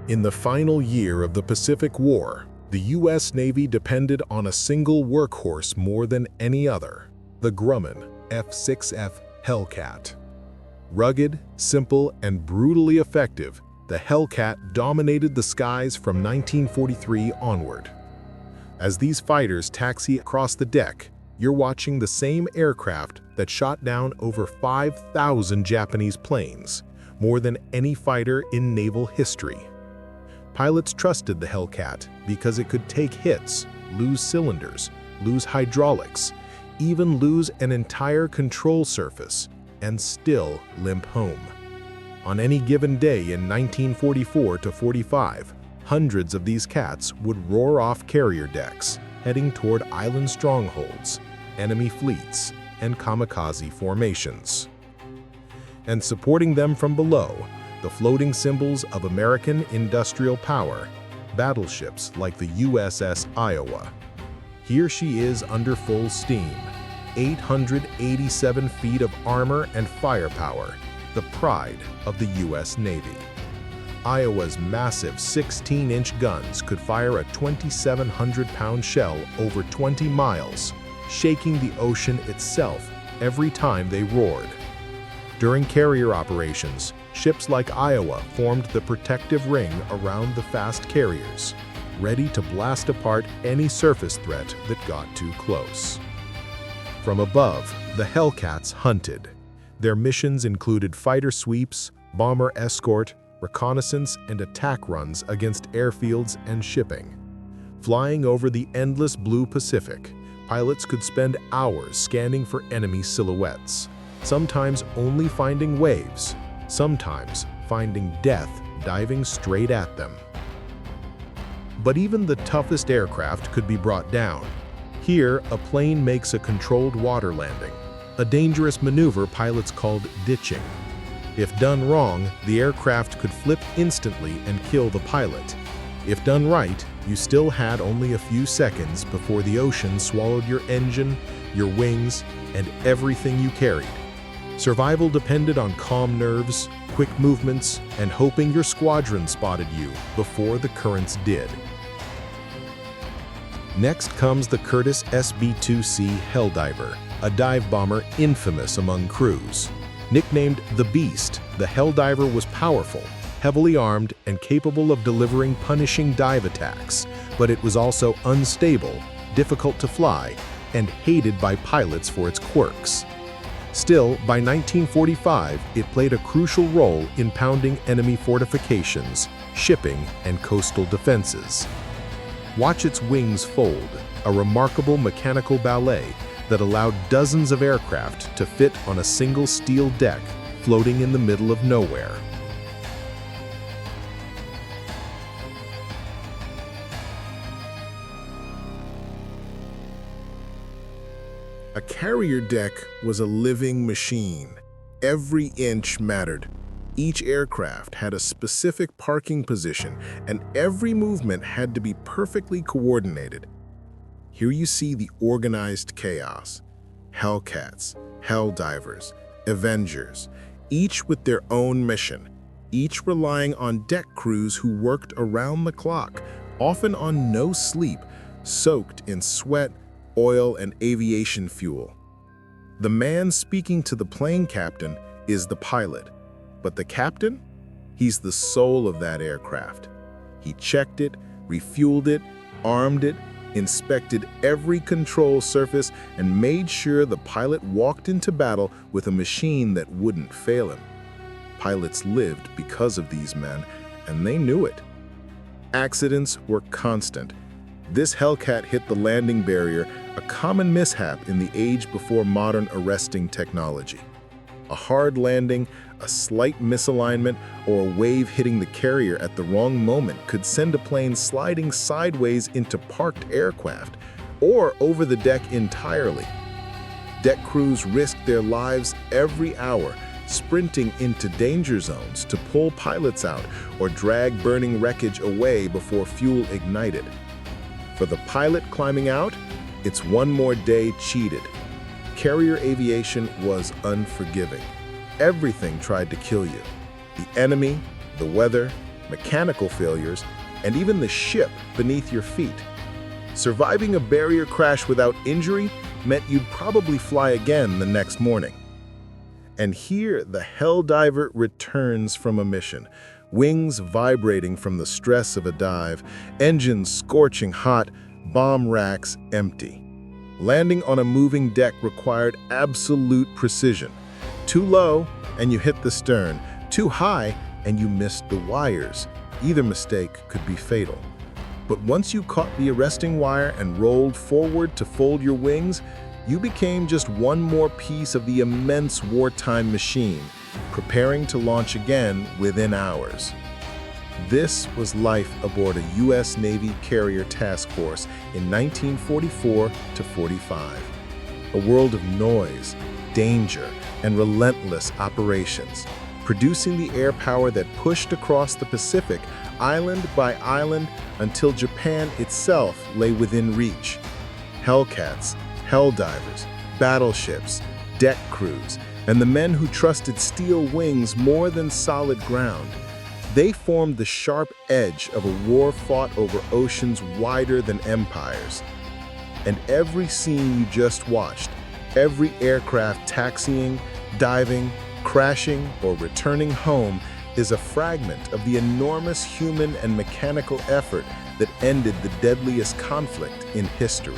In the final year of the Pacific War, the U.S. Navy depended on a single workhorse more than any other, the Grumman F-6F Hellcat. Rugged, simple, and brutally effective, the Hellcat dominated the skies from 1943 onward. As these fighters taxi across the deck, you're watching the same aircraft that shot down over 5,000 Japanese planes, more than any fighter in naval history. Pilots trusted the Hellcat because it could take hits, lose cylinders, lose hydraulics, even lose an entire control surface, and still limp home. On any given day in 1944 to 45, hundreds of these cats would roar off carrier decks, heading toward island strongholds, enemy fleets, and kamikaze formations. And supporting them from below, the floating symbols of American industrial power, battleships like the USS Iowa. Here she is under full steam, 887 feet of armor and firepower, the pride of the U.S. Navy. Iowa's massive 16-inch guns could fire a 2,700-pound shell over 20 miles, shaking the ocean itself every time they roared. During carrier operations, ships like Iowa formed the protective ring around the fast carriers, ready to blast apart any surface threat that got too close. From above, the Hellcats hunted. Their missions included fighter sweeps, bomber escort, reconnaissance, and attack runs against airfields and shipping. Flying over the endless blue Pacific, pilots could spend hours scanning for enemy silhouettes, sometimes only finding waves, sometimes finding death diving straight at them. But even the toughest aircraft could be brought down. Here, a plane makes a controlled water landing, a dangerous maneuver pilots called ditching. If done wrong, the aircraft could flip instantly and kill the pilot. If done right, you still had only a few seconds before the ocean swallowed your engine, your wings, and everything you carried. Survival depended on calm nerves, quick movements, and hoping your squadron spotted you before the currents did. Next comes the Curtiss SB-2C Helldiver, a dive bomber infamous among crews. Nicknamed the Beast, the Helldiver was powerful, heavily armed, and capable of delivering punishing dive attacks, but it was also unstable, difficult to fly, and hated by pilots for its quirks. Still, by 1945, it played a crucial role in pounding enemy fortifications, shipping, and coastal defenses. Watch its wings fold, a remarkable mechanical ballet that allowed dozens of aircraft to fit on a single steel deck floating in the middle of nowhere. A carrier deck was a living machine. Every inch mattered. Each aircraft had a specific parking position, and every movement had to be perfectly coordinated. Here you see the organized chaos. Hellcats, Helldivers, Avengers, each with their own mission, each relying on deck crews who worked around the clock, often on no sleep, soaked in sweat, oil, and aviation fuel. The man speaking to the plane captain is the pilot, but the captain? He's the soul of that aircraft. He checked it, refueled it, armed it, inspected every control surface, and made sure the pilot walked into battle with a machine that wouldn't fail him. Pilots lived because of these men, and they knew it. Accidents were constant. This Hellcat hit the landing barrier, a common mishap in the age before modern arresting technology. A hard landing, a slight misalignment, or a wave hitting the carrier at the wrong moment could send a plane sliding sideways into parked aircraft, or over the deck entirely. Deck crews risked their lives every hour, sprinting into danger zones to pull pilots out or drag burning wreckage away before fuel ignited. For the pilot climbing out, it's one more day cheated. Carrier aviation was unforgiving. Everything tried to kill you. The enemy, the weather, mechanical failures, and even the ship beneath your feet. Surviving a barrier crash without injury meant you'd probably fly again the next morning. And here, the Helldiver returns from a mission, wings vibrating from the stress of a dive, engines scorching hot, bomb racks empty. Landing on a moving deck required absolute precision. Too low, and you hit the stern. Too high, and you missed the wires. Either mistake could be fatal. But once you caught the arresting wire and rolled forward to fold your wings, you became just one more piece of the immense wartime machine, preparing to launch again within hours. This was life aboard a U.S. Navy carrier task force in 1944 to 45. A world of noise, danger, and relentless operations, producing the air power that pushed across the Pacific island by island until Japan itself lay within reach. Hellcats, Helldivers, battleships, deck crews, and the men who trusted steel wings more than solid ground. They formed the sharp edge of a war fought over oceans wider than empires. And every scene you just watched, every aircraft taxiing, diving, crashing, or returning home is a fragment of the enormous human and mechanical effort that ended the deadliest conflict in history.